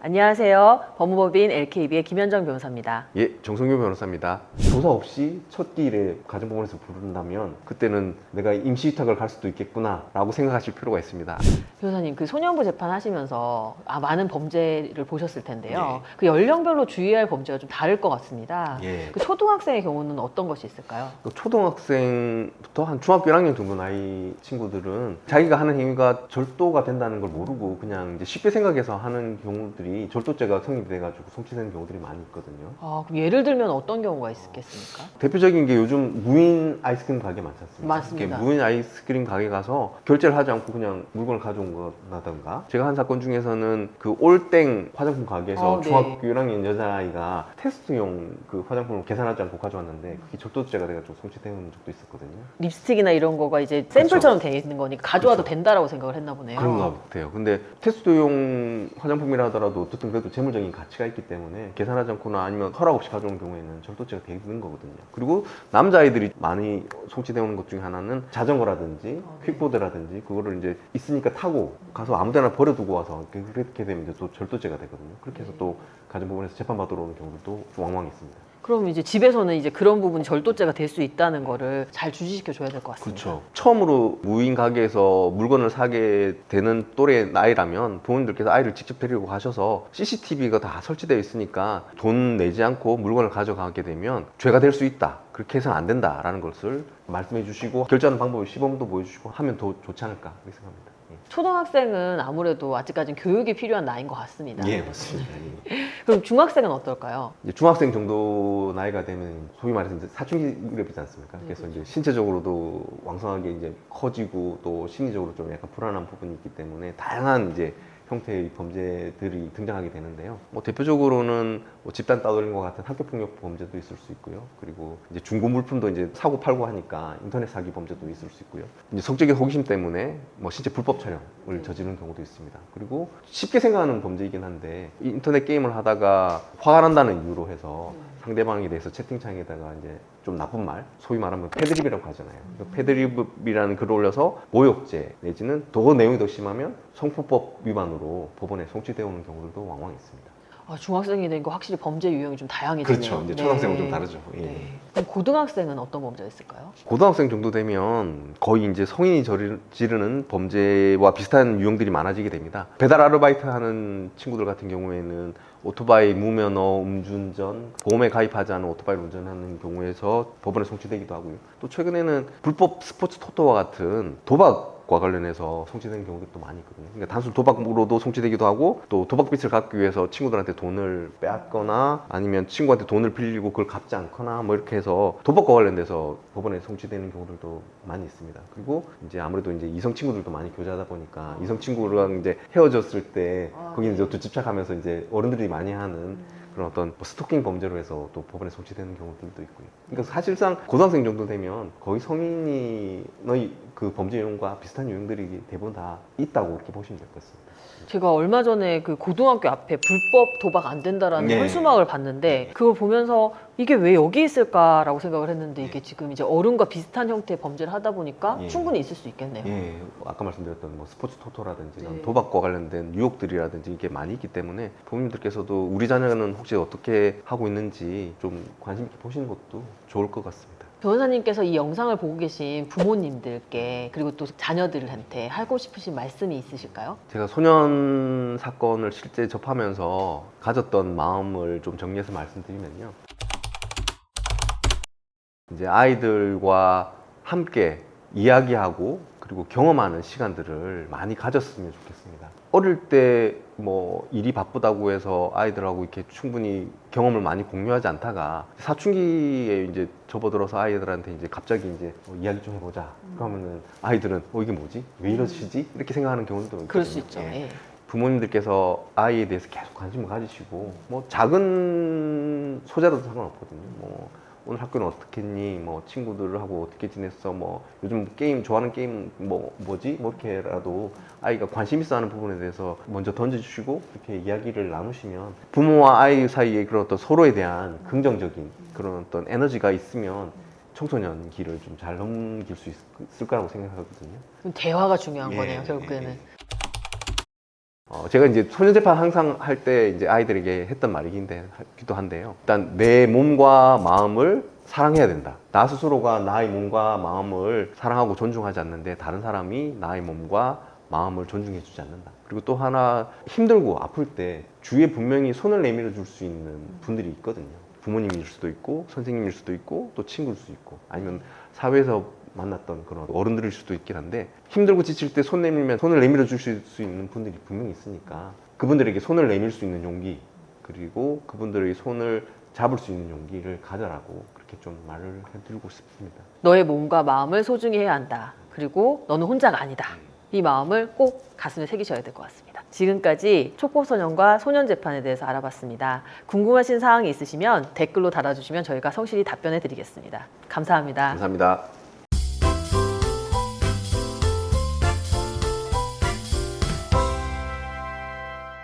안녕하세요. 법무법인 LKB의 김현정 변호사입니다. 예, 정성규 변호사입니다. 조사 없이 첫 기일에 가정법원에서 부른다면 그때는 내가 임시위탁을 갈 수도 있겠구나 라고 생각하실 필요가 있습니다. 변호사님, 그 소년부 재판 하시면서 많은 범죄를 보셨을 텐데요. 그 연령별로 주의할 범죄가 좀 다를 것 같습니다. 그 초등학생의 경우는 어떤 것이 있을까요? 초등학생부터 한 중학교 1학년 정도 나이 친구들은 자기가 하는 행위가 절도가 된다는 걸 모르고 그냥 이제 쉽게 생각해서 하는 경우들이 절도죄가 성립돼가지고 송치되는 경우들이 많이 있거든요. 그럼 예를 들면 어떤 경우가 있겠습니까? 대표적인 게 요즘 무인 아이스크림 가게 많지 않습니까? 맞습니다. 무인 아이스크림 가게 가서 결제를 하지 않고 그냥 물건을 가져온 거라던가, 제가 한 사건 중에서는 그 올땡 화장품 가게에서 네. 중학교 1학년 여자아이가 테스트용 그 화장품을 계산하지 않고 가져왔는데 그게 절도죄가 돼가지고 송치되는 적도 있었거든요. 립스틱이나 이런 거가 이제 샘플처럼 돼 있는 거니까 가져와도 된다라고 생각을 했나 보네요. 그런가 같아요. 근데 테스트용 화장품이라 하더라도 어쨌든 그래도 재물적인 가치가 있기 때문에 계산하지 않거나 아니면 허락 없이 가져온 경우에는 절도죄가 되는 거거든요. 그리고 남자아이들이 많이 송치되는 것 중에 하나는 자전거라든지 퀵보드라든지 그거를 이제 있으니까 타고 가서 아무 데나 버려두고 와서 그렇게 되면 이제 또 절도죄가 되거든요. 그렇게 해서 또 가정법원에서 재판받으러 오는 경우도 왕왕 있습니다. 그럼 이제 집에서는 이제 그런 부분이 절도죄가 될 수 있다는 거를 잘 주지시켜 줘야 될 것 같습니다. 그렇죠. 처음으로 무인 가게에서 물건을 사게 되는 또래 나이라면 부모님들께서 아이를 직접 데리고 가셔서 CCTV가 다 설치되어 있으니까 돈 내지 않고 물건을 가져가게 되면 죄가 될 수 있다. 그렇게 해서는 안 된다라는 것을 말씀해 주시고 결제하는 방법을 시범도 보여주시고 하면 더 좋지 않을까 그렇게 생각합니다. 초등학생은 아무래도 아직까지는 교육이 필요한 나이인 것 같습니다. 예, 맞습니다. 그럼 중학생은 어떨까요? 이제 중학생 정도 나이가 되면 소위 말해서 이제 사춘기 무렵이지 않습니까? 그래서 이제 신체적으로도 왕성하게 이제 커지고 또 심리적으로 좀 약간 불안한 부분이 있기 때문에 다양한 이제 형태의 범죄들이 등장하게 되는데요. 대표적으로는 집단 따돌림 것 같은 학교폭력 범죄도 있을 수 있고요. 그리고 이제 중고 물품도 이제 사고 팔고 하니까 인터넷 사기 범죄도 있을 수 있고요. 이제 성적인 호기심 때문에 신체 불법 촬영을 저지르는 경우도 있습니다. 그리고 쉽게 생각하는 범죄이긴 한데 인터넷 게임을 하다가 화가 난다는 이유로 해서 상대방에 대해서 채팅창에다가 이제 좀 나쁜 말, 소위 말하면 패드립이라고 하잖아요. 패드립이라는 글을 올려서 모욕죄 내지는 더 내용이 더 심하면 성폭법 위반으로 법원에 송치되어 오는 경우들도 왕왕 있습니다. 중학생이 되니까 확실히 범죄 유형이 좀 다양해지네요. 그렇죠. 이제 초등학생은 좀 다르죠. 그럼 고등학생은 어떤 범죄가 있을까요? 고등학생 정도 되면 거의 이제 성인이 저지르는 범죄와 비슷한 유형들이 많아지게 됩니다. 배달 아르바이트 하는 친구들 같은 경우에는 오토바이 무면허 음주운전, 보험에 가입하지 않은 오토바이를 운전하는 경우에서 법원에 송치되기도 하고요. 또 최근에는 불법 스포츠 토토와 같은 도박과 관련해서 송치되는 경우도 많이 있거든요. 그러니까 단순 도박으로도 송치되기도 하고 또 도박빚을 갚기 위해서 친구들한테 돈을 빼앗거나 아니면 친구한테 돈을 빌리고 그걸 갚지 않거나 이렇게 해서 도박과 관련돼서 법원에 송치되는 경우들도 많이 있습니다. 그리고 이제 아무래도 이제 이성 친구들도 많이 교제하다 보니까 이성 친구랑 이제 헤어졌을 때 거기는 이제 또 집착하면서 이제 어른들이 많이 하는 그런 어떤 스토킹 범죄로 해서 또 법원에 송치되는 경우들도 있고요. 그러니까 사실상 고등학생 정도 되면 거의 성인이 그 범죄 유형과 비슷한 유형들이 대부분 다 있다고 그렇게 보시면 될 것 같습니다. 제가 얼마 전에 그 고등학교 앞에 불법 도박 안 된다라는 현수막을 봤는데 그걸 보면서 이게 왜 여기 있을까라고 생각을 했는데 이게 지금 이제 어른과 비슷한 형태의 범죄를 하다 보니까 충분히 있을 수 있겠네요. 아까 말씀드렸던 스포츠 토토라든지 도박과 관련된 유혹들이라든지 이게 많이 있기 때문에 부모님들께서도 우리 자녀는 혹시 어떻게 하고 있는지 좀 관심 있게 보시는 것도 좋을 것 같습니다. 변호사님께서 이 영상을 보고 계신 부모님들께 그리고 또 자녀들한테 하고 싶으신 말씀이 있으실까요? 제가 소년 사건을 실제 접하면서 가졌던 마음을 좀 정리해서 말씀드리면요. 이제 아이들과 함께 이야기하고 그리고 경험하는 시간들을 많이 가졌으면 좋겠습니다. 어릴 때 일이 바쁘다고 해서 아이들하고 이렇게 충분히 경험을 많이 공유하지 않다가 사춘기에 이제 접어들어서 아이들한테 이제 갑자기 이제 이야기 좀 해보자. 그러면은 아이들은 이게 뭐지? 왜 이러시지? 이렇게 생각하는 경우도 있거든요. 그럴 수 있죠. 부모님들께서 아이에 대해서 계속 관심을 가지시고 작은 소재라도 상관없거든요. 오늘 학교는 어떻게 했니? 친구들하고 어떻게 지냈어? 요즘 게임 좋아하는 게임 뭐지? 이렇게라도 아이가 관심 있어 하는 부분에 대해서 먼저 던져주시고 이렇게 이야기를 나누시면 부모와 아이 사이에 그런 어떤 서로에 대한 긍정적인 그런 어떤 에너지가 있으면 청소년기를 좀 잘 넘길 수 있을 거라고 생각하거든요. 대화가 중요한 거네요, 결국에는. 제가 이제 소년재판 항상 할 때 이제 아이들에게 했던 말이기도 한데요. 일단 내 몸과 마음을 사랑해야 된다. 나 스스로가 나의 몸과 마음을 사랑하고 존중하지 않는데 다른 사람이 나의 몸과 마음을 존중해주지 않는다. 그리고 또 하나, 힘들고 아플 때 주위에 분명히 손을 내밀어 줄 수 있는 분들이 있거든요. 부모님일 수도 있고 선생님일 수도 있고 또 친구일 수도 있고 아니면 사회에서 만났던 그런 어른들일 수도 있긴 한데, 힘들고 지칠 때 손 내밀면 손을 내밀어 주실 수 있는 분들이 분명히 있으니까 그분들에게 손을 내밀 수 있는 용기, 그리고 그분들의 손을 잡을 수 있는 용기를 가져라고 그렇게 좀 말을 해드리고 싶습니다. 너의 몸과 마음을 소중히 해야 한다. 그리고 너는 혼자가 아니다. 이 마음을 꼭 가슴에 새기셔야 될 것 같습니다. 지금까지 촉법소년과 소년재판에 대해서 알아봤습니다. 궁금하신 사항이 있으시면 댓글로 달아주시면 저희가 성실히 답변해 드리겠습니다. 감사합니다. 감사합니다.